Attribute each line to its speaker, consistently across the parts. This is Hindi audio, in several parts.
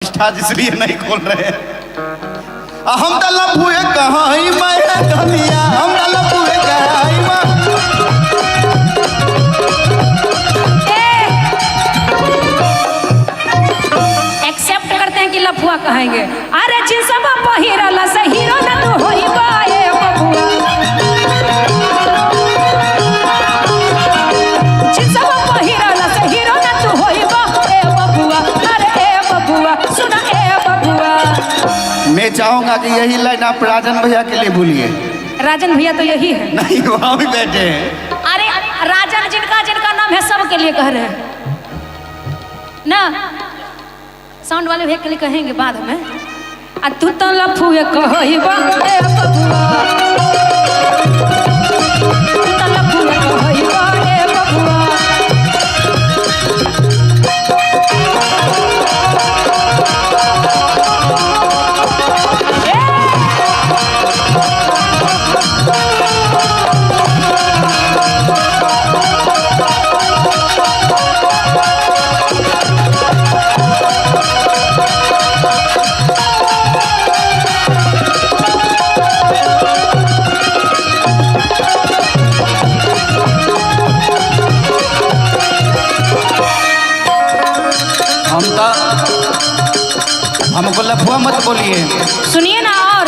Speaker 1: प्रतिष्ठा इसलिए नहीं खोल रहे। हम तो लफुए कहाई मैं दुनिया, हम तो लफुए कहाई मैं।
Speaker 2: एक्सेप्ट करते हैं कि लफुआ कहेंगे। अरे जिसम पहिरला से हीरो ना तू होई बाए बबुआ, जिसम पहिरला से हीरो ना तू होई बाए बबुआ। अरे ए बबुआ सुना ए बबुआ।
Speaker 1: मैं चाहूंगा कि यही लाइन आप राजन भैया के लिए बोलिए।
Speaker 2: राजन भैया तो यही है।
Speaker 1: नहीं वहां भी बैठे हैं।
Speaker 2: अरे राजन जिनका जिनका नाम है सबके लिए कह रहे हैं ना। साउंड वाले भैया के लिए कहेंगे बाद में। आ तू तो लफुए कहइबा ए बबुआ, तू तो लफुए कहइबा ए बबुआ।
Speaker 1: हमको लफुआ मत बोलिए।
Speaker 2: सुनिए ना, और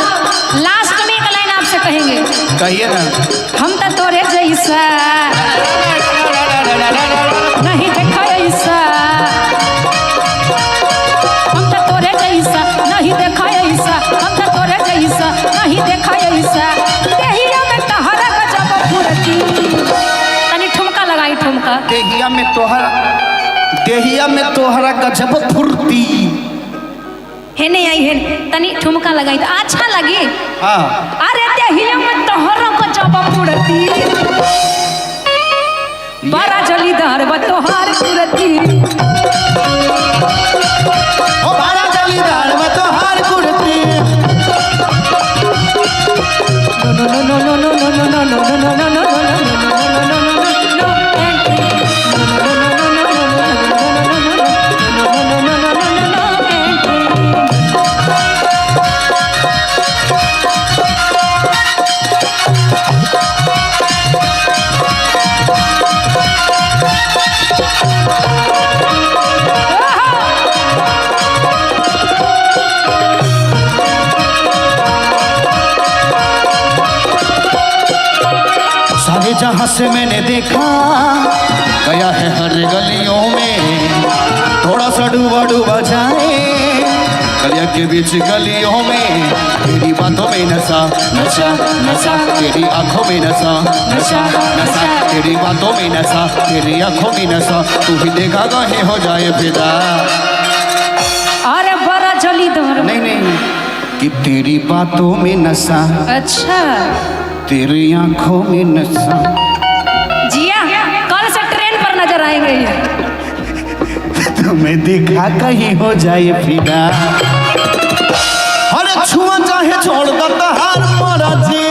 Speaker 2: लास्ट में एक लाइन आपसे कहेंगे।
Speaker 1: कहिए ना।
Speaker 2: हम तो तोरे जैसा नहीं देखा ऐसा, हम तो तोरे जैसा नहीं देखा ऐसा, हम तो तोरे जैसा नहीं देखा ऐसा। देहिया में तहरा गजब फुर्ती, तनी ठुमका लगाई ठुमका।
Speaker 1: देहिया में तोहरा गजब फुर्ती।
Speaker 2: है नहीं आई है तनी ठुमका लगाई तो अच्छा लगी।
Speaker 1: हाँ।
Speaker 2: अरे देहिया में तोहरा गजब फुर्ती, बड़ा जलीदार बा तोहार कुर्ती।
Speaker 1: ओ बड़ा जलीदार बा तोहार कुर्ती।
Speaker 2: No no no no no no no no no no no no no no.
Speaker 1: सारे जहां से मैंने देखा गया है हर गलियों में, थोड़ा सा डूबा डूबा जाए गलिया के बीच गलियों में। तेरी बातों में नशा नशा नशा, तेरी आंखों में नशा नशा नशा, तेरी बातों में नशा, तेरी आंखों में नशा। तू भी देखा कहीं हो जाए फिदा।
Speaker 2: अरे बड़ा जलीदार।
Speaker 1: नहीं नहीं, कि तेरी बातों में नशा,
Speaker 2: अच्छा
Speaker 1: तेरी आंखों में नशा।
Speaker 2: जिया कल से ट्रेन पर नजर आएंगे ये।
Speaker 1: तुम्हें देखा कहीं हो जाए फिदा। अरे छुआ चाहे छोड़ दो हार मरा जी।